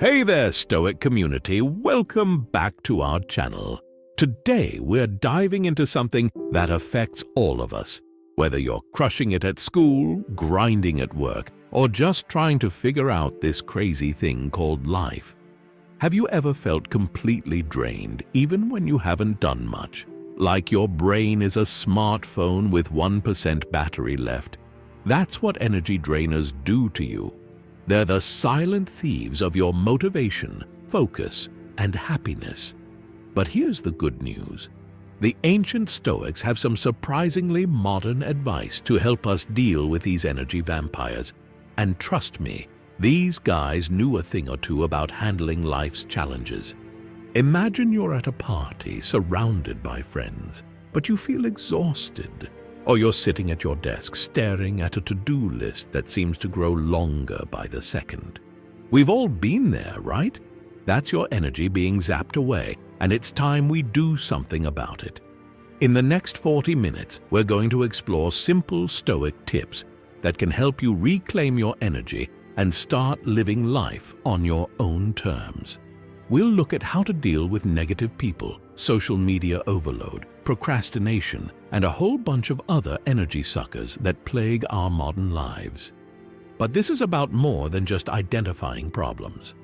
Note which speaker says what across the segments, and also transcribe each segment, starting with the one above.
Speaker 1: Hey there, Stoic community. Welcome back to our channel. Today, we're diving into something that affects all of us. Whether you're crushing it at school, grinding at work, or just trying to figure out this crazy thing called life. Have you ever felt completely drained, even when you haven't done much? Like your brain is a smartphone with 1% battery left. That's what energy drainers do to you. They're the silent thieves of your motivation, focus, and happiness. But here's the good news. The ancient Stoics have some surprisingly modern advice to help us deal with these energy vampires. And trust me, these guys knew a thing or two about handling life's challenges. Imagine you're at a party surrounded by friends, but you feel exhausted. Or you're sitting at your desk staring at a to-do list that seems to grow longer by the second. We've all been there, right? That's your energy being zapped away, and it's time we do something about it. In the next 40 minutes, we're going to explore simple Stoic tips that can help you reclaim your energy and start living life on your own terms. We'll look at how to deal with negative people, social media overload, procrastination, and a whole bunch of other energy suckers that plague our modern lives. But this is about more than just identifying problems.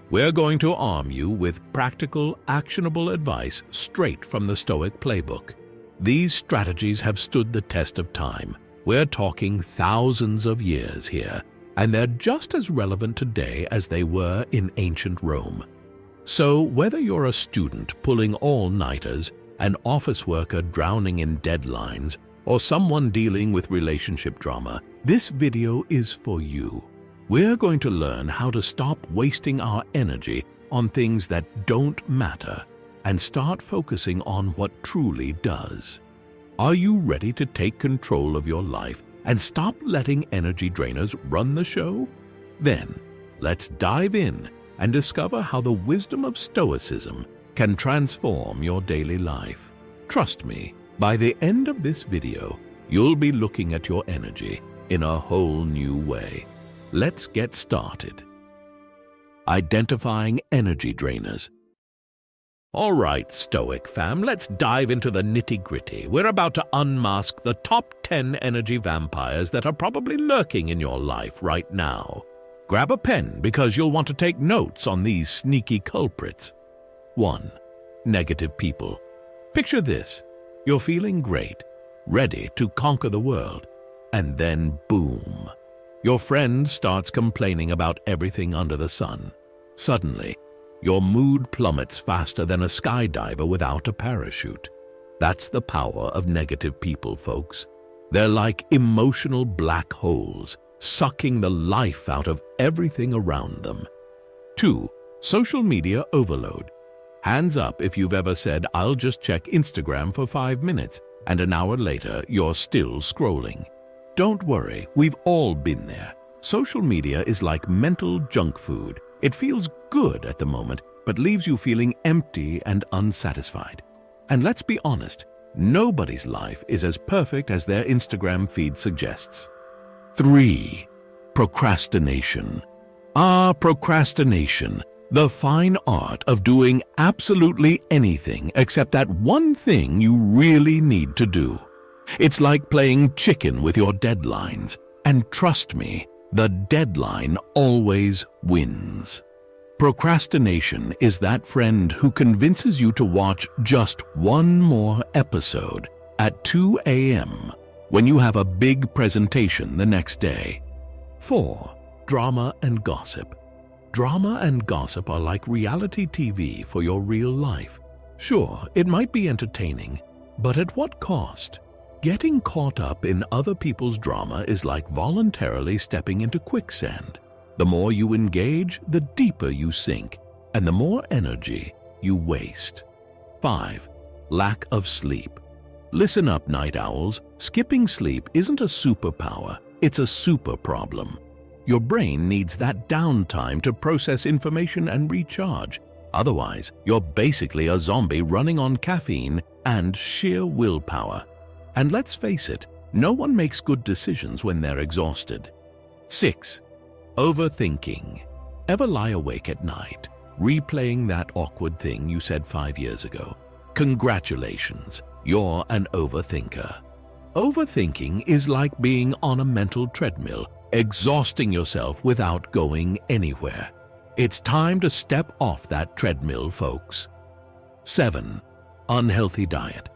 Speaker 1: We're going to arm you with practical, actionable advice straight from the Stoic playbook. These strategies have stood the test of time. We're talking thousands of years here, and they're just as relevant today as they were in ancient Rome. So whether you're a student pulling all-nighters, an office worker drowning in deadlines, or someone dealing with relationship drama, this video is for you. We're going to learn how to stop wasting our energy on things that don't matter and start focusing on what truly does. Are you ready to take control of your life and stop letting energy drainers run the show? Then, let's dive in and discover how the wisdom of Stoicism can transform your daily life. Trust me, by the end of this video, you'll be looking at your energy in a whole new way. Let's get started. Identifying energy drainers. All right, Stoic fam, let's dive into the nitty-gritty. We're about to unmask the top 10 energy vampires that are probably lurking in your life right now. Grab a pen because you'll want to take notes on these sneaky culprits. 1. Negative people. Picture this. You're feeling great, ready to conquer the world, and then boom. Your friend starts complaining about everything under the sun. Suddenly, your mood plummets faster than a skydiver without a parachute. That's the power of negative people, folks. They're like emotional black holes, sucking the life out of everything around them. 2. Social media overload. Hands up if you've ever said, "I'll just check Instagram for 5 minutes," and an hour later, you're still scrolling. Don't worry, we've all been there. Social media is like mental junk food. It feels good at the moment, but leaves you feeling empty and unsatisfied. And let's be honest, nobody's life is as perfect as their Instagram feed suggests. 3. Procrastination. Procrastination. The fine art of doing absolutely anything except that one thing you really need to do. It's like playing chicken with your deadlines. And trust me, the deadline always wins. Procrastination is that friend who convinces you to watch just one more episode at 2 a.m. when you have a big presentation the next day. 4. Drama and gossip. Drama and gossip are like reality TV for your real life. Sure, it might be entertaining, but at what cost? Getting caught up in other people's drama is like voluntarily stepping into quicksand. The more you engage, the deeper you sink, and the more energy you waste. 5. Lack of sleep. Listen up, night owls. Skipping sleep isn't a superpower, it's a super problem. Your brain needs that downtime to process information and recharge. Otherwise, you're basically a zombie running on caffeine and sheer willpower. And let's face it, no one makes good decisions when they're exhausted. 6. Overthinking. Ever lie awake at night, replaying that awkward thing you said 5 years ago? Congratulations, you're an overthinker. Overthinking is like being on a mental treadmill, exhausting yourself without going anywhere. It's time to step off that treadmill, folks. 7. Unhealthy diet.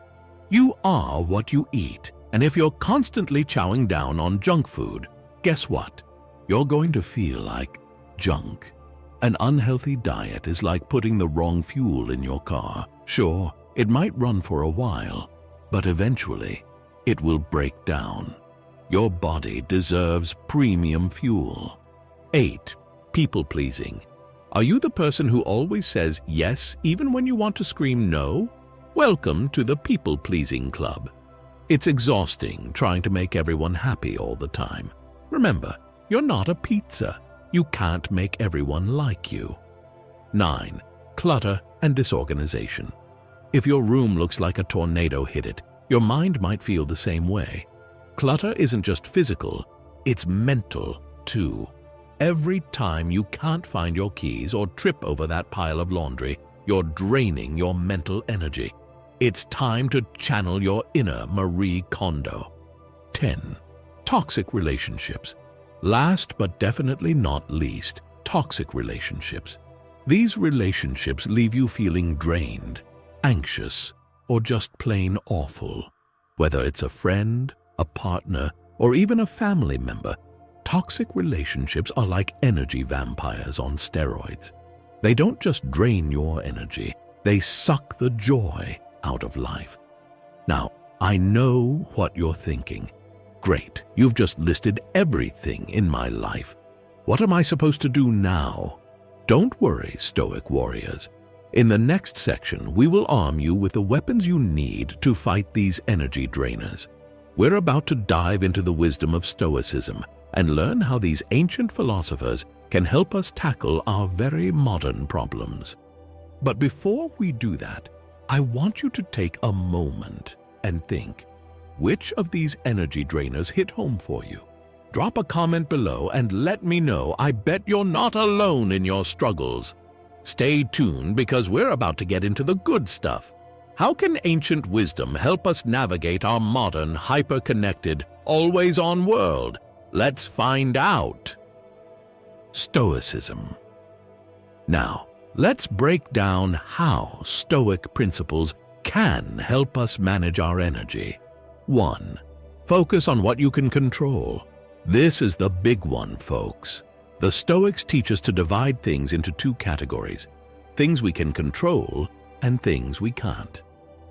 Speaker 1: You are what you eat, and if you're constantly chowing down on junk food, guess what? You're going to feel like junk. An unhealthy diet is like putting the wrong fuel in your car. Sure, it might run for a while, but eventually it will break down. Your body deserves premium fuel. 8. People-pleasing. Are you the person who always says yes even when you want to scream no? Welcome to the people-pleasing club. It's exhausting trying to make everyone happy all the time. Remember, you're not a pizza. You can't make everyone like you. 9. Clutter and disorganization. If your room looks like a tornado hit it, your mind might feel the same way. Clutter isn't just physical, it's mental too. Every time you can't find your keys or trip over that pile of laundry, you're draining your mental energy. It's time to channel your inner Marie Kondo. 10. Toxic relationships. Last but definitely not least, toxic relationships. These relationships leave you feeling drained, anxious, or just plain awful. Whether it's a friend, a partner, or even a family member, toxic relationships are like energy vampires on steroids. They don't just drain your energy, they suck the joy out of life. Now, I know what you're thinking. Great, you've just listed everything in my life. What am I supposed to do now? Don't worry, Stoic warriors. In the next section, we will arm you with the weapons you need to fight these energy drainers. We're about to dive into the wisdom of Stoicism and learn how these ancient philosophers can help us tackle our very modern problems. But before we do that, I want you to take a moment and think, which of these energy drainers hit home for you? Drop a comment below and let me know. I bet you're not alone in your struggles. Stay tuned because we're about to get into the good stuff. How can ancient wisdom help us navigate our modern, hyper-connected, always-on world? Let's find out. Stoicism. Now, let's break down how Stoic principles can help us manage our energy. 1. Focus on what you can control. This is the big one, folks. The Stoics teach us to divide things into 2 categories: things we can control and things we can't.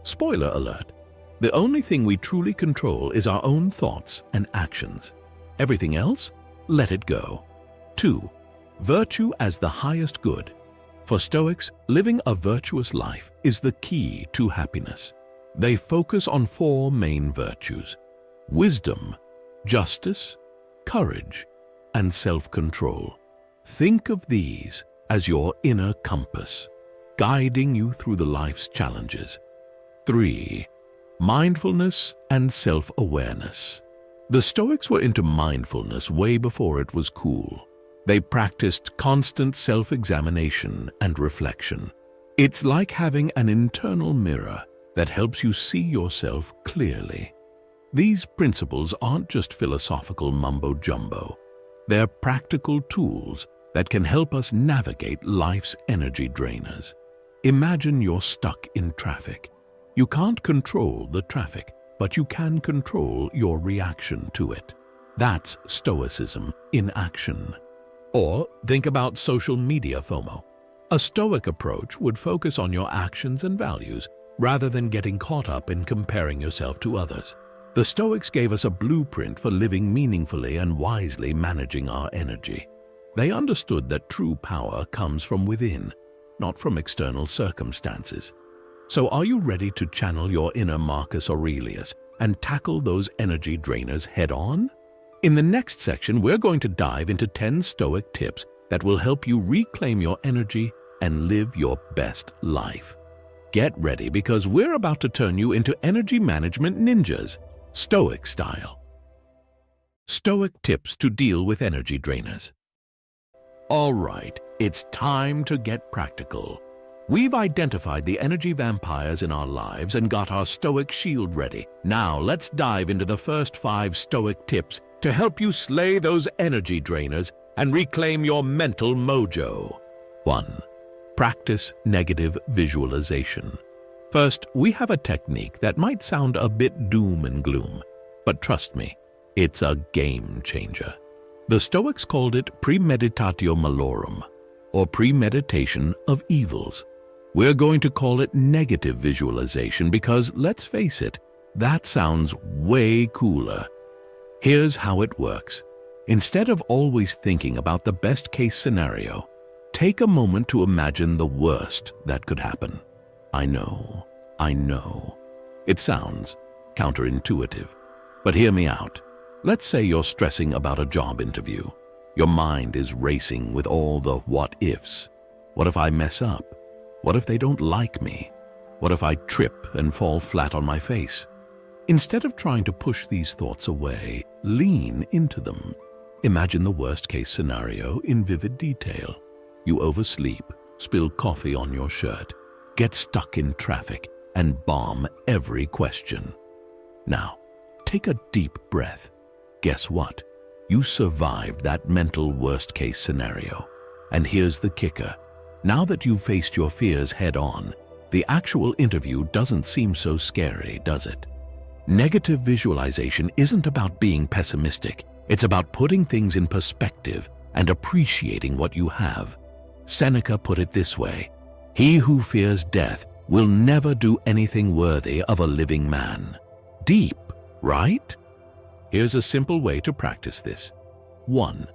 Speaker 1: Spoiler alert, the only thing we truly control is our own thoughts and actions. Everything else, let it go. 2. Virtue as the highest good. For Stoics, living a virtuous life is the key to happiness. They focus on 4 main virtues: wisdom, justice, courage, and self-control. Think of these as your inner compass, guiding you through the life's challenges. 3. Mindfulness and self-awareness. The Stoics were into mindfulness way before it was cool. They practiced constant self-examination and reflection. It's like having an internal mirror that helps you see yourself clearly. These principles aren't just philosophical mumbo-jumbo. They're practical tools that can help us navigate life's energy drainers. Imagine you're stuck in traffic. You can't control the traffic, but you can control your reaction to it. That's Stoicism in action. Or think about social media FOMO. A Stoic approach would focus on your actions and values rather than getting caught up in comparing yourself to others. The Stoics gave us a blueprint for living meaningfully and wisely managing our energy. They understood that true power comes from within, not from external circumstances. So are you ready to channel your inner Marcus Aurelius and tackle those energy drainers head-on? In the next section, we're going to dive into 10 Stoic tips that will help you reclaim your energy and live your best life. Get ready because we're about to turn you into energy management ninjas, Stoic style. Stoic tips to deal with energy drainers. All right, it's time to get practical. We've identified the energy vampires in our lives and got our Stoic shield ready. Now let's dive into the first 5 Stoic tips to help you slay those energy drainers and reclaim your mental mojo. 1. Practice negative visualization. First, we have a technique that might sound a bit doom and gloom, but trust me, it's a game changer. The Stoics called it premeditatio malorum, or premeditation of evils. We're going to call it negative visualization because, let's face it, that sounds way cooler. Here's how it works. Instead of always thinking about the best-case scenario, take a moment to imagine the worst that could happen. I know. It sounds counterintuitive, but hear me out. Let's say you're stressing about a job interview. Your mind is racing with all the what-ifs. What if I mess up? What if they don't like me? What if I trip and fall flat on my face? Instead of trying to push these thoughts away, lean into them. Imagine the worst-case scenario in vivid detail. You oversleep, spill coffee on your shirt, get stuck in traffic, and bomb every question. Now, take a deep breath. Guess what? You survived that mental worst-case scenario. And here's the kicker. Now that you've faced your fears head-on, the actual interview doesn't seem so scary, does it? Negative visualization isn't about being pessimistic. It's about putting things in perspective and appreciating what you have. Seneca put it this way: "He who fears death will never do anything worthy of a living man." Deep, right? Here's a simple way to practice this. 1.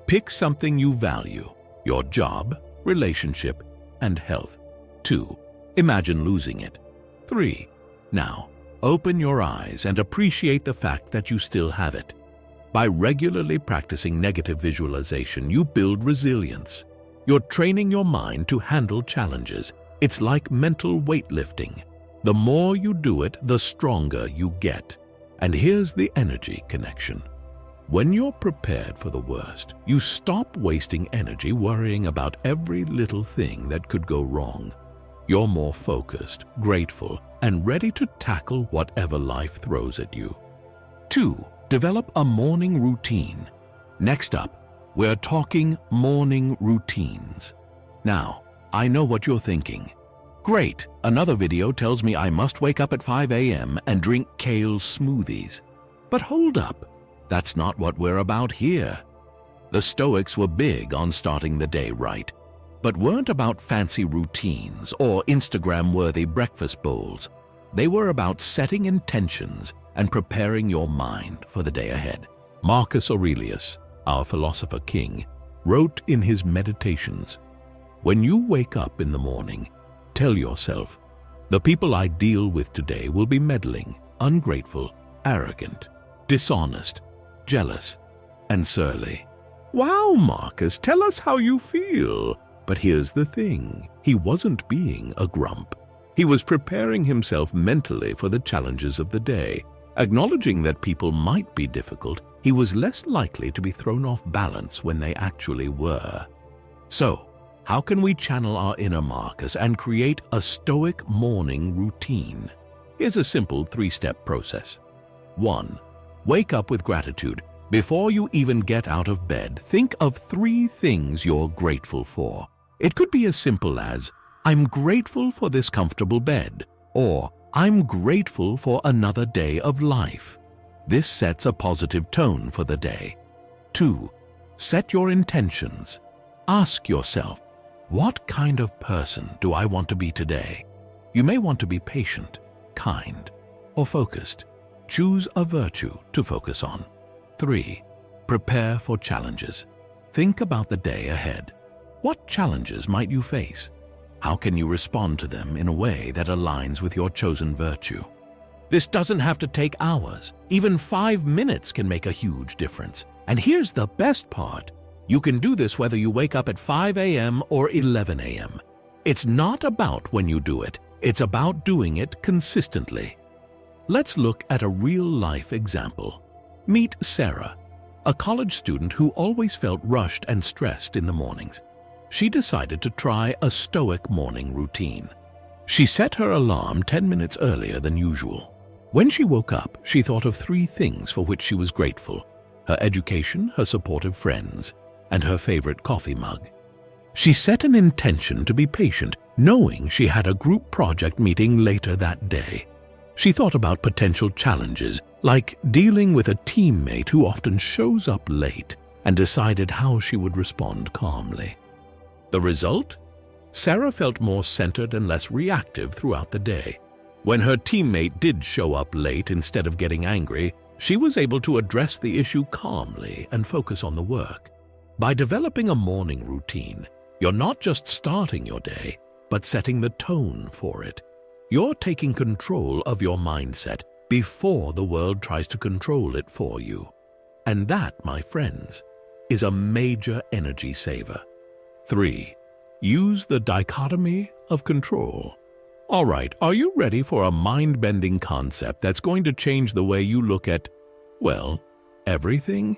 Speaker 1: Pick something you value: your job, relationship, and health. 2. Imagine losing it. 3. Now, open your eyes and appreciate the fact that you still have it. By regularly practicing negative visualization, you build resilience. You're training your mind to handle challenges. It's like mental weightlifting. The more you do it, the stronger you get. And here's the energy connection. When you're prepared for the worst, you stop wasting energy worrying about every little thing that could go wrong. You're more focused, grateful, and ready to tackle whatever life throws at you. 2. Develop a morning routine. Next up, we're talking morning routines. Now, I know what you're thinking. Great, another video tells me I must wake up at 5 a.m. and drink kale smoothies. But hold up, that's not what we're about here. The Stoics were big on starting the day right, but weren't about fancy routines or Instagram-worthy breakfast bowls. They were about setting intentions and preparing your mind for the day ahead. Marcus Aurelius, our philosopher king, wrote in his Meditations, "When you wake up in the morning, tell yourself, the people I deal with today will be meddling, ungrateful, arrogant, dishonest, jealous, and surly." Wow, Marcus, tell us how you feel. But here's the thing, he wasn't being a grump. He was preparing himself mentally for the challenges of the day. Acknowledging that people might be difficult, he was less likely to be thrown off balance when they actually were. So, how can we channel our inner Marcus and create a Stoic morning routine? Here's a simple 3-step process. 1. Wake up with gratitude. Before you even get out of bed, think of 3 things you're grateful for. It could be as simple as, "I'm grateful for this comfortable bed," or "I'm grateful for another day of life." This sets a positive tone for the day. 2. Set your intentions. Ask yourself, what kind of person do I want to be today? You may want to be patient, kind, or focused. Choose a virtue to focus on. 3. Prepare for challenges. Think about the day ahead. What challenges might you face? How can you respond to them in a way that aligns with your chosen virtue? This doesn't have to take hours. Even 5 minutes can make a huge difference. And here's the best part. You can do this whether you wake up at 5 a.m. or 11 a.m. It's not about when you do it. It's about doing it consistently. Let's look at a real-life example. Meet Sarah, a college student who always felt rushed and stressed in the mornings. She decided to try a Stoic morning routine. She set her alarm 10 minutes earlier than usual. When she woke up, she thought of 3 things for which she was grateful: her education, her supportive friends, and her favorite coffee mug. She set an intention to be patient, knowing she had a group project meeting later that day. She thought about potential challenges, like dealing with a teammate who often shows up late, and decided how she would respond calmly. The result? Sarah felt more centered and less reactive throughout the day. When her teammate did show up late instead of getting angry, she was able to address the issue calmly and focus on the work. By developing a morning routine, you're not just starting your day, but setting the tone for it. You're taking control of your mindset before the world tries to control it for you. And that, my friends, is a major energy saver. 3. Use the dichotomy of control. All right, are you ready for a mind-bending concept that's going to change the way you look at, well, everything?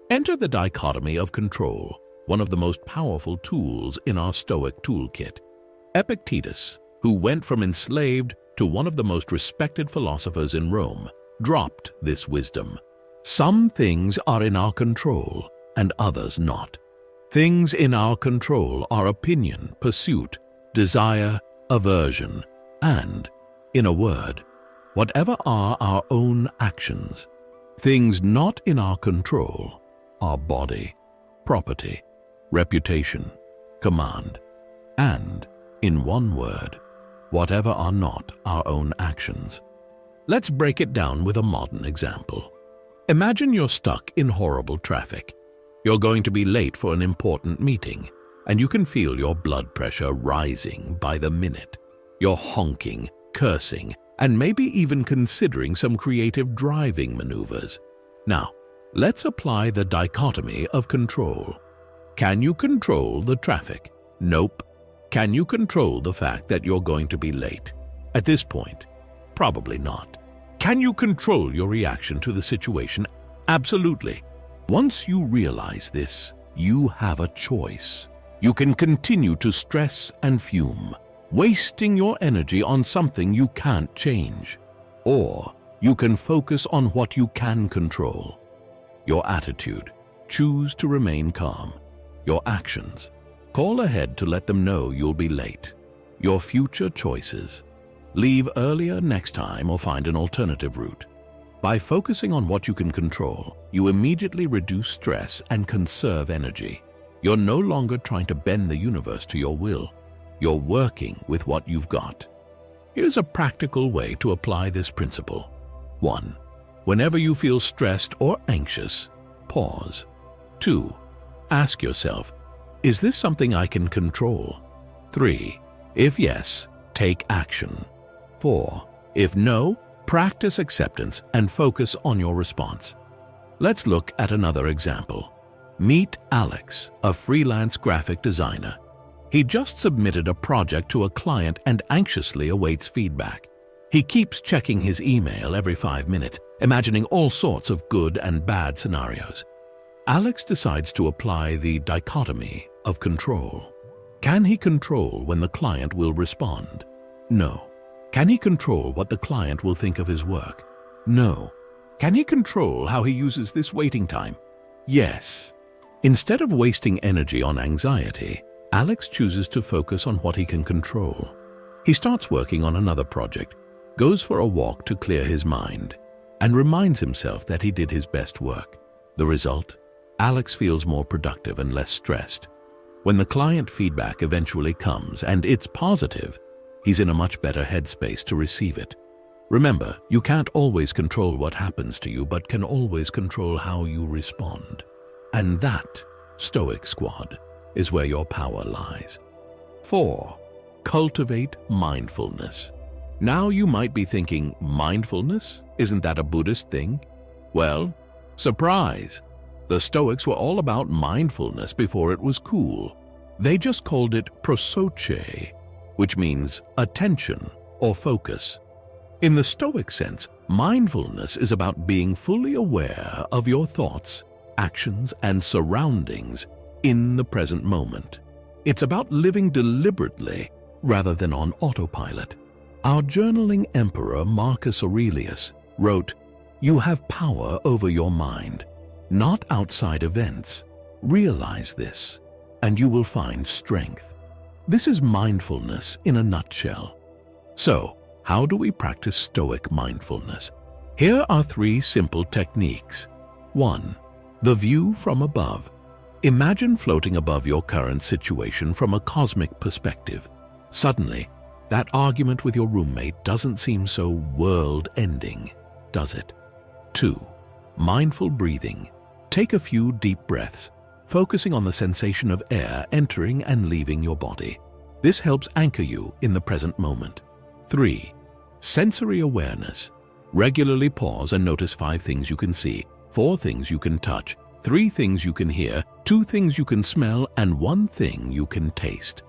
Speaker 1: Enter the dichotomy of control, one of the most powerful tools in our Stoic toolkit. Epictetus, who went from enslaved to one of the most respected philosophers in Rome, dropped this wisdom. Some things are in our control and others not. Things in our control are opinion, pursuit, desire, aversion, and, in a word, whatever are our own actions. Things not in our control are body, property, reputation, command, and, in one word, whatever are not our own actions. Let's break it down with a modern example. Imagine you're stuck in horrible traffic. You're going to be late for an important meeting, and you can feel your blood pressure rising by the minute. You're honking, cursing, and maybe even considering some creative driving maneuvers. Now, let's apply the dichotomy of control. Can you control the traffic? Nope. Can you control the fact that you're going to be late? At this point, probably not. Can you control your reaction to the situation? Absolutely. Once you realize this, you have a choice. You can continue to stress and fume, wasting your energy on something you can't change. Or you can focus on what you can control. Your attitude. Choose to remain calm. Your actions. Call ahead to let them know you'll be late. Your future choices. Leave earlier next time or find an alternative route. By focusing on what you can control, you immediately reduce stress and conserve energy. You're no longer trying to bend the universe to your will. You're working with what you've got. Here's a practical way to apply this principle. 1. Whenever you feel stressed or anxious, pause. 2. Ask yourself, is this something I can control? 3. If yes, take action. 4. If no, practice acceptance and focus on your response. Let's look at another example. Meet Alex, a freelance graphic designer. He just submitted a project to a client and anxiously awaits feedback. He keeps checking his email every 5 minutes, imagining all sorts of good and bad scenarios. Alex decides to apply the dichotomy of control. Can he control when the client will respond? No. Can he control what the client will think of his work? No. Can he control how he uses this waiting time? Yes. Instead of wasting energy on anxiety, Alex chooses to focus on what he can control. He starts working on another project, goes for a walk to clear his mind, and reminds himself that he did his best work. The result? Alex feels more productive and less stressed. When the client feedback eventually comes, and it's positive, he's in a much better headspace to receive it. Remember, you can't always control what happens to you, but can always control how you respond. And that, Stoic Squad, is where your power lies. 4. Cultivate mindfulness. Now you might be thinking, mindfulness? Isn't that a Buddhist thing? Well, surprise! The Stoics were all about mindfulness before it was cool. They just called it prosoche, which means attention or focus. In the Stoic sense, mindfulness is about being fully aware of your thoughts, actions, and surroundings in the present moment. It's about living deliberately rather than on autopilot. Our journaling emperor Marcus Aurelius wrote, "You have power over your mind, not outside events. Realize this, and you will find strength." This is mindfulness in a nutshell. So, how do we practice Stoic mindfulness? Here are 3 simple techniques. 1. The view from above. Imagine floating above your current situation from a cosmic perspective. Suddenly, that argument with your roommate doesn't seem so world-ending, does it? 2. Mindful breathing. Take a few deep breaths, focusing on the sensation of air entering and leaving your body. This helps anchor you in the present moment. 3. Sensory awareness. Regularly pause and notice 5 things you can see, 4 things you can touch, 3 things you can hear, 2 things you can smell, and 1 thing you can taste.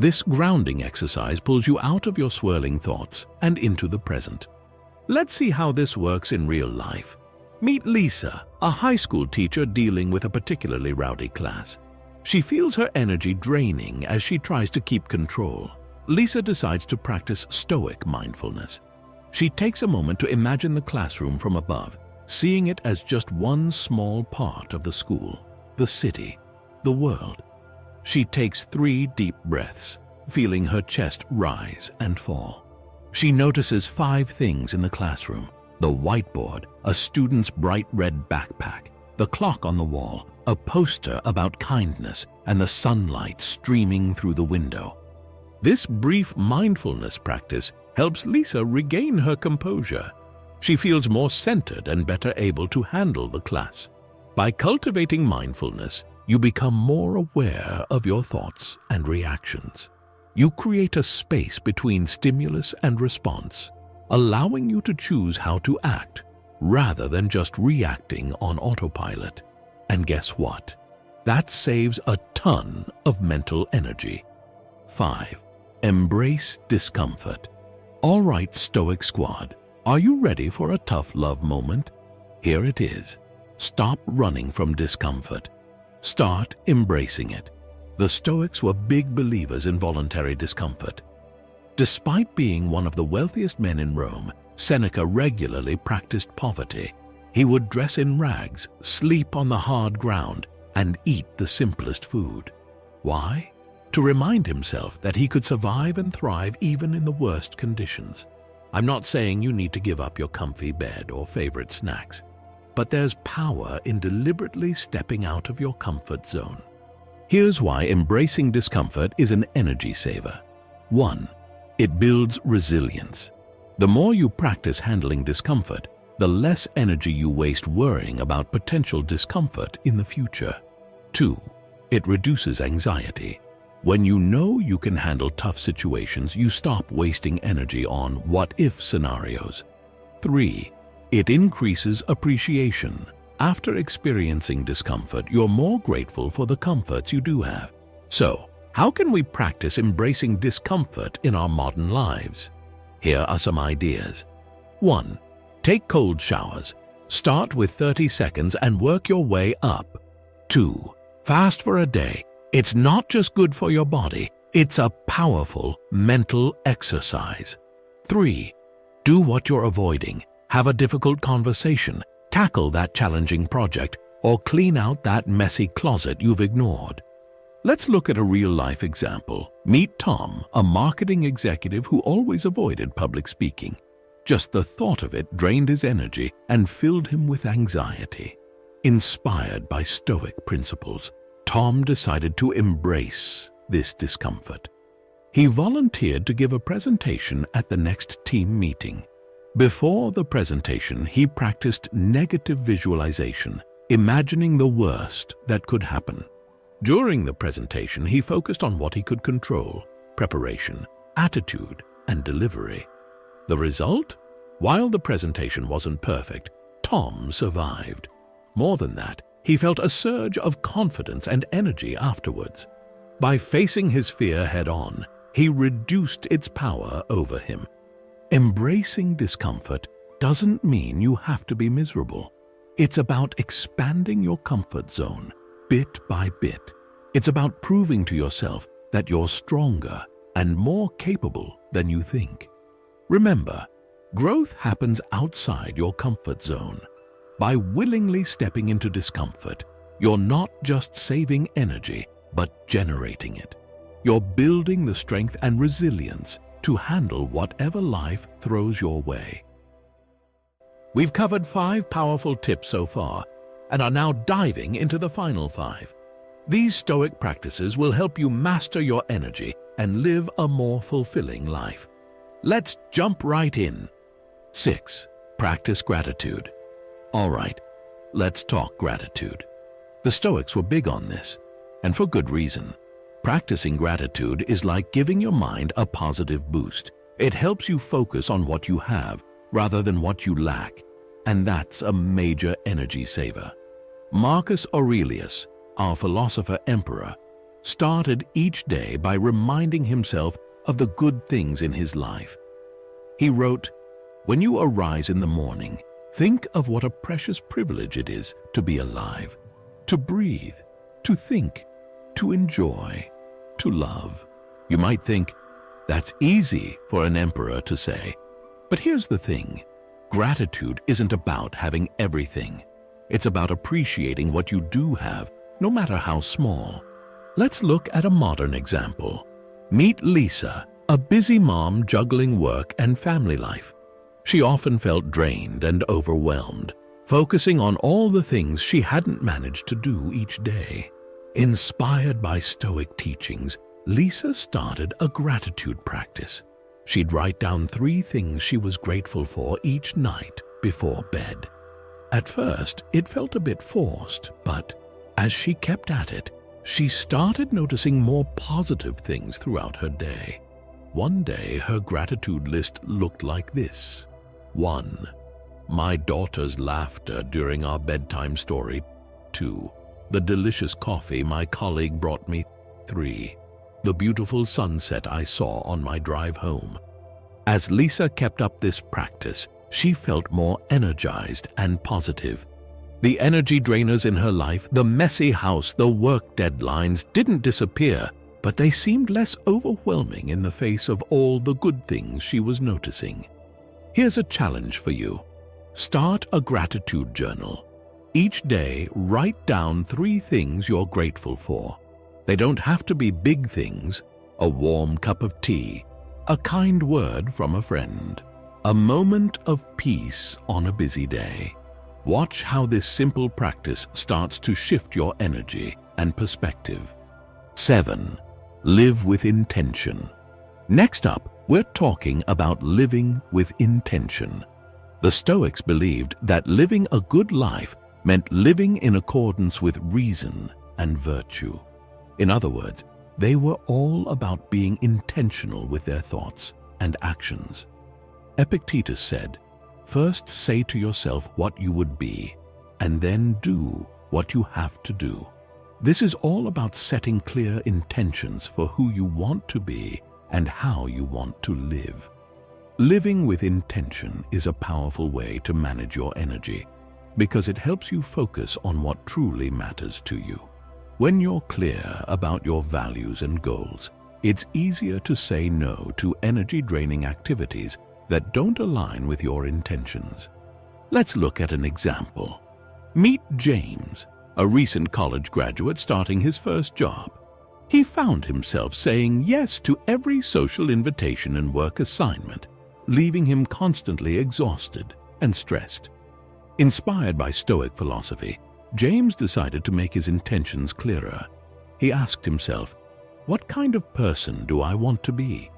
Speaker 1: This grounding exercise pulls you out of your swirling thoughts and into the present. Let's see how this works in real life. Meet Lisa, a high school teacher dealing with a particularly rowdy class. She feels her energy draining as she tries to keep control. Lisa decides to practice Stoic mindfulness. She takes a moment to imagine the classroom from above, seeing it as just one small part of the school, the city, the world. She takes 3 deep breaths, feeling her chest rise and fall. She notices 5 things in the classroom: the whiteboard, a student's bright red backpack, the clock on the wall, a poster about kindness, and the sunlight streaming through the window. This brief mindfulness practice helps Lisa regain her composure. She feels more centered and better able to handle the class. By cultivating mindfulness, you become more aware of your thoughts and reactions. You create a space between stimulus and response, allowing you to choose how to act rather than just reacting on autopilot. And guess what? That saves a ton of mental energy. 5. Embrace discomfort. All right, Stoic Squad, are you ready for a tough love moment? Here it is. Stop running from discomfort. Start embracing it. The Stoics were big believers in voluntary discomfort. Despite being one of the wealthiest men in Rome, Seneca regularly practiced poverty. He would dress in rags, sleep on the hard ground, and eat the simplest food. Why? To remind himself that he could survive and thrive even in the worst conditions. I'm not saying you need to give up your comfy bed or favorite snacks, but there's power in deliberately stepping out of your comfort zone. Here's why embracing discomfort is an energy saver. 1. It builds resilience. The more you practice handling discomfort, the less energy you waste worrying about potential discomfort in the future. 2. It reduces anxiety. When you know you can handle tough situations, you stop wasting energy on what-if scenarios. 3. It increases appreciation. After experiencing discomfort, you're more grateful for the comforts you do have. So, how can we practice embracing discomfort in our modern lives? Here are some ideas. 1. Take cold showers. Start with 30 seconds and work your way up. 2. Fast for a day. It's not just good for your body, it's a powerful mental exercise. 3. Do what you're avoiding. Have a difficult conversation, tackle that challenging project, or clean out that messy closet you've ignored. Let's look at a real-life example. Meet Tom, a marketing executive who always avoided public speaking. Just the thought of it drained his energy and filled him with anxiety. Inspired by Stoic principles, Tom decided to embrace this discomfort. He volunteered to give a presentation at the next team meeting. Before the presentation, he practiced negative visualization, imagining the worst that could happen. During the presentation, he focused on what he could control: preparation, attitude, and delivery. The result? While the presentation wasn't perfect, Tom survived. More than that, he felt a surge of confidence and energy afterwards. By facing his fear head-on, he reduced its power over him. Embracing discomfort doesn't mean you have to be miserable. It's about expanding your comfort zone, bit by bit. It's about proving to yourself that you're stronger and more capable than you think. Remember, growth happens outside your comfort zone. By willingly stepping into discomfort, you're not just saving energy, but generating it. You're building the strength and resilience to handle whatever life throws your way. We've covered 5 powerful tips so far and are now diving into the final 5. These Stoic practices will help you master your energy and live a more fulfilling life. Let's jump right in. 6. Practice gratitude. All right, let's talk gratitude. The Stoics were big on this, and for good reason. Practicing gratitude is like giving your mind a positive boost. It helps you focus on what you have rather than what you lack, and that's a major energy saver. Marcus Aurelius, our philosopher emperor, started each day by reminding himself of the good things in his life. He wrote, "When you arise in the morning, think of what a precious privilege it is to be alive, to breathe, to think, to enjoy, to love." You might think, that's easy for an emperor to say. But here's the thing. Gratitude isn't about having everything. It's about appreciating what you do have, no matter how small. Let's look at a modern example. Meet Lisa, a busy mom juggling work and family life. She often felt drained and overwhelmed, focusing on all the things she hadn't managed to do each day. Inspired by Stoic teachings, Lisa started a gratitude practice. She'd write down 3 things she was grateful for each night before bed. At first, it felt a bit forced, but as she kept at it, she started noticing more positive things throughout her day. One day, her gratitude list looked like this. 1. My daughter's laughter during our bedtime story. 2. The delicious coffee my colleague brought me. 3. The beautiful sunset I saw on my drive home. As Lisa kept up this practice, she felt more energized and positive. The energy drainers in her life, the messy house, the work deadlines didn't disappear, but they seemed less overwhelming in the face of all the good things she was noticing. Here's a challenge for you. Start a gratitude journal. Each day, write down 3 things you're grateful for. They don't have to be big things: a warm cup of tea, a kind word from a friend, a moment of peace on a busy day. Watch how this simple practice starts to shift your energy and perspective. 7. Live with intention. Next up, we're talking about living with intention. The Stoics believed that living a good life meant living in accordance with reason and virtue. In other words, they were all about being intentional with their thoughts and actions. Epictetus said, "First say to yourself what you would be, and then do what you have to do." This is all about setting clear intentions for who you want to be and how you want to live. Living with intention is a powerful way to manage your energy because it helps you focus on what truly matters to you. When you're clear about your values and goals, it's easier to say no to energy-draining activities that don't align with your intentions. Let's look at an example. Meet James, a recent college graduate starting his first job. He found himself saying yes to every social invitation and work assignment, leaving him constantly exhausted and stressed. Inspired by Stoic philosophy, James decided to make his intentions clearer. He asked himself, what kind of person do I want to be?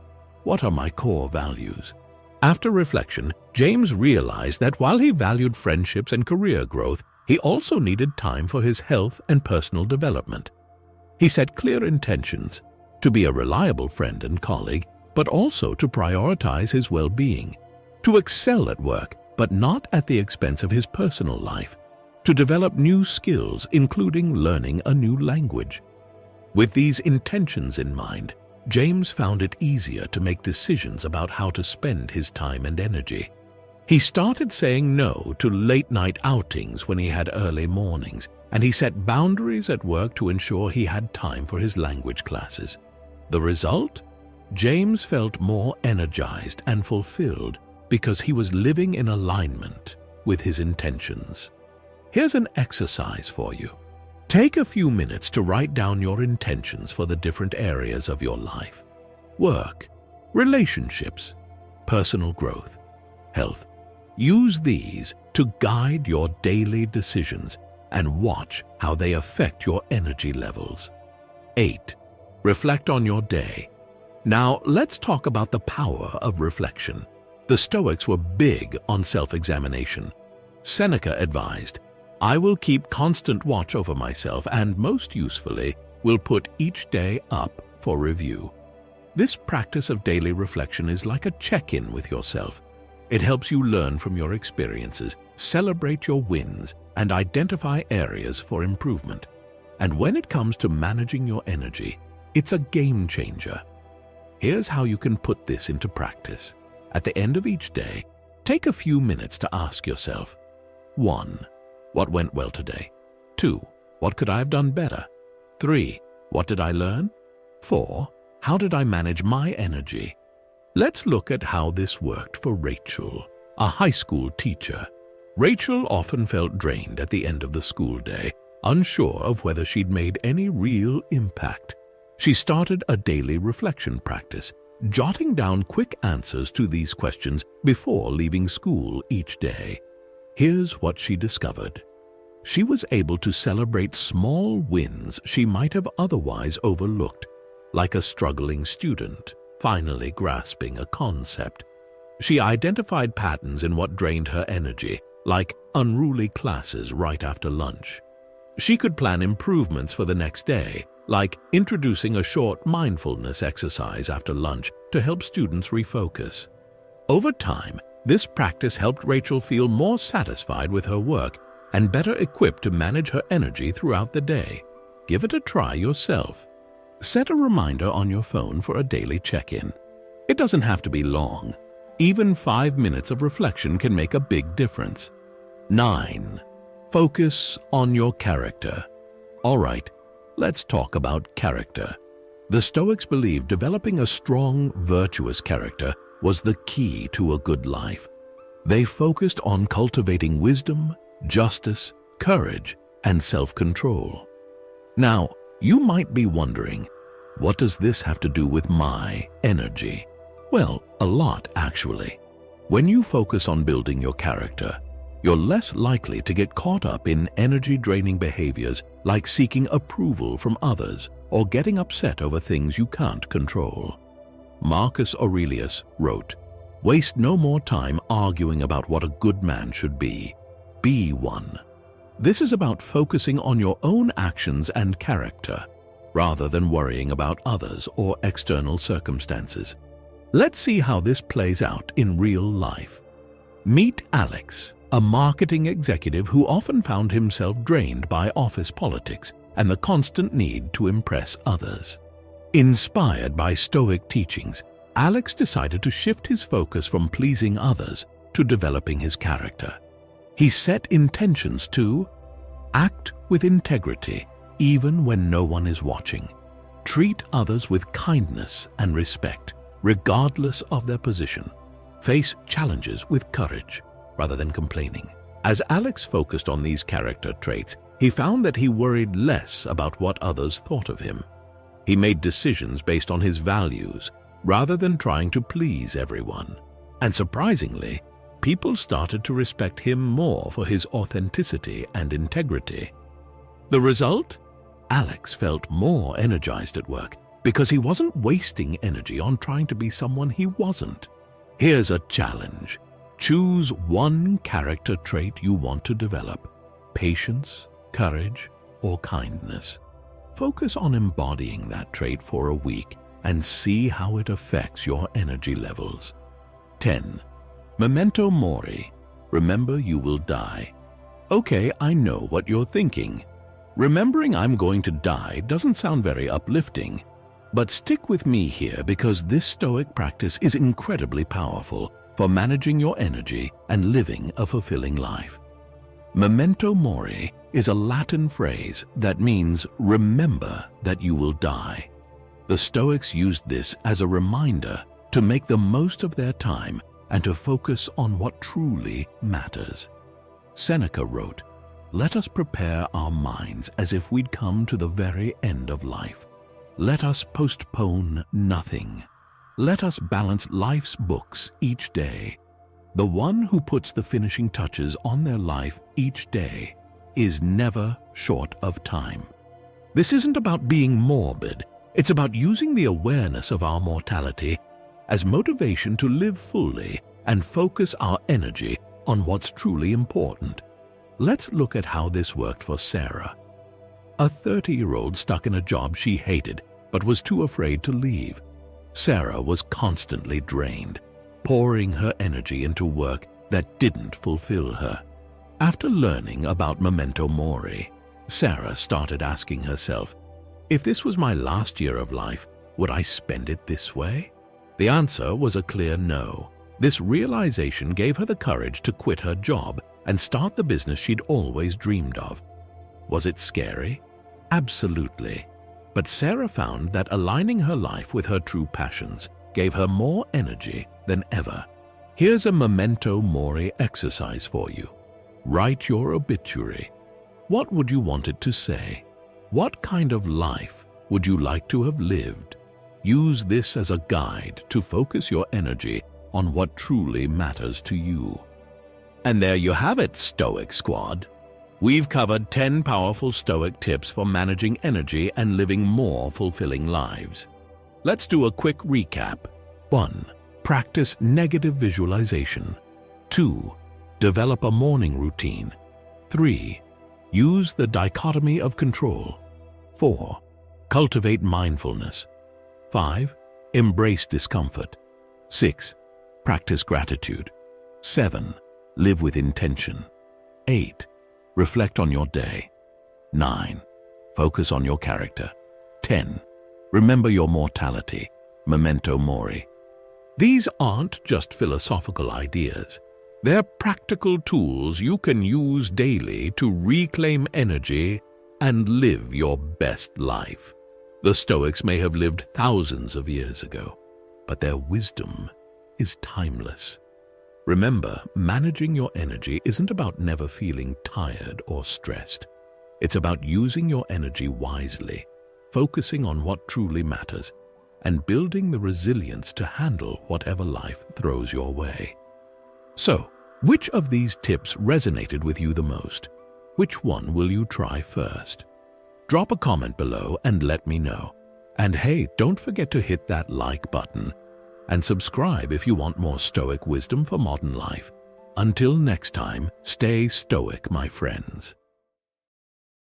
Speaker 1: What are my core values? After reflection, James realized that while he valued friendships and career growth, he also needed time for his health and personal development. He set clear intentions to be a reliable friend and colleague, but also to prioritize his well-being, to excel at work, but not at the expense of his personal life, to develop new skills, including learning a new language. With these intentions in mind, James found it easier to make decisions about how to spend his time and energy. He started saying no to late-night outings when he had early mornings, and he set boundaries at work to ensure he had time for his language classes. The result? James felt more energized and fulfilled because he was living in alignment with his intentions. Here's an exercise for you. Take a few minutes to write down your intentions for the different areas of your life: work, relationships, personal growth, health. Use these to guide your daily decisions and watch how they affect your energy levels. 8. Reflect on your day. Now, let's talk about the power of reflection. The Stoics were big on self-examination. Seneca advised, "I will keep constant watch over myself and, most usefully, will put each day up for review." This practice of daily reflection is like a check-in with yourself. It helps you learn from your experiences, celebrate your wins, and identify areas for improvement. And when it comes to managing your energy, it's a game changer. Here's how you can put this into practice. At the end of each day, take a few minutes to ask yourself, 1. What went well today? 2. What could I have done better? 3. What did I learn? 4. How did I manage my energy? Let's look at how this worked for Rachel, a high school teacher. Rachel often felt drained at the end of the school day, unsure of whether she'd made any real impact. She started a daily reflection practice, jotting down quick answers to these questions before leaving school each day. Here's what she discovered. She was able to celebrate small wins she might have otherwise overlooked, like a struggling student finally grasping a concept. She identified patterns in what drained her energy, like unruly classes right after lunch. She could plan improvements for the next day, like introducing a short mindfulness exercise after lunch to help students refocus. Over time, this practice helped Rachel feel more satisfied with her work and better equipped to manage her energy throughout the day. Give it a try yourself. Set a reminder on your phone for a daily check-in. It doesn't have to be long. Even 5 minutes of reflection can make a big difference. 9. Focus on your character. All right, let's talk about character. The Stoics believed developing a strong, virtuous character was the key to a good life. They focused on cultivating wisdom, justice, courage, and self-control. Now, you might be wondering, what does this have to do with my energy? Well, a lot actually. When you focus on building your character, you're less likely to get caught up in energy-draining behaviors like seeking approval from others or getting upset over things you can't control. Marcus Aurelius wrote, "Waste no more time arguing about what a good man should be. Be one." This is about focusing on your own actions and character, rather than worrying about others or external circumstances. Let's see how this plays out in real life. Meet Alex, a marketing executive who often found himself drained by office politics and the constant need to impress others. Inspired by Stoic teachings, Alex decided to shift his focus from pleasing others to developing his character. He set intentions to act with integrity even when no one is watching, treat others with kindness and respect regardless of their position, face challenges with courage rather than complaining. As Alex focused on these character traits, he found that he worried less about what others thought of him. He made decisions based on his values rather than trying to please everyone. And surprisingly, people started to respect him more for his authenticity and integrity. The result? Alex felt more energized at work because he wasn't wasting energy on trying to be someone he wasn't. Here's a challenge. Choose one character trait you want to develop: patience, courage, or kindness. Focus on embodying that trait for a week and see how it affects your energy levels. 10. Memento mori. Remember you will die. Okay, I know what you're thinking. Remembering I'm going to die doesn't sound very uplifting, but stick with me here because this Stoic practice is incredibly powerful for managing your energy and living a fulfilling life. Memento mori is a Latin phrase that means remember that you will die. The Stoics used this as a reminder to make the most of their time and to focus on what truly matters. Seneca wrote, "Let us prepare our minds as if we'd come to the very end of life. Let us postpone nothing. Let us balance life's books each day. The one who puts the finishing touches on their life each day is never short of time." This isn't about being morbid. It's about using the awareness of our mortality as motivation to live fully and focus our energy on what's truly important. Let's look at how this worked for Sarah, a 30-year-old stuck in a job she hated but was too afraid to leave. Sarah was constantly drained, pouring her energy into work that didn't fulfill her. After learning about memento mori, Sarah started asking herself, if this was my last year of life, would I spend it this way? The answer was a clear no. This realization gave her the courage to quit her job and start the business she'd always dreamed of. Was it scary? Absolutely. But Sarah found that aligning her life with her true passions gave her more energy than ever. Here's a memento mori exercise for you. Write your obituary. What would you want it to say? What kind of life would you like to have lived? Use this as a guide to focus your energy on what truly matters to you. And there you have it, Stoic Squad. We've covered 10 powerful Stoic tips for managing energy and living more fulfilling lives. Let's do a quick recap. 1. Practice negative visualization. 2. Develop a morning routine. 3. Use the dichotomy of control. 4. Cultivate mindfulness. 5. Embrace discomfort. 6. Practice gratitude. 7. Live with intention. 8. Reflect on your day. 9. Focus on your character. 10. Remember your mortality. Memento mori. These aren't just philosophical ideas. They're practical tools you can use daily to reclaim energy and live your best life. The Stoics may have lived thousands of years ago, but their wisdom is timeless. Remember, managing your energy isn't about never feeling tired or stressed. It's about using your energy wisely, focusing on what truly matters, and building the resilience to handle whatever life throws your way. So, which of these tips resonated with you the most? Which one will you try first? Drop a comment below and let me know. And hey, don't forget to hit that like button and subscribe if you want more Stoic wisdom for modern life. Until next time, stay Stoic, my friends.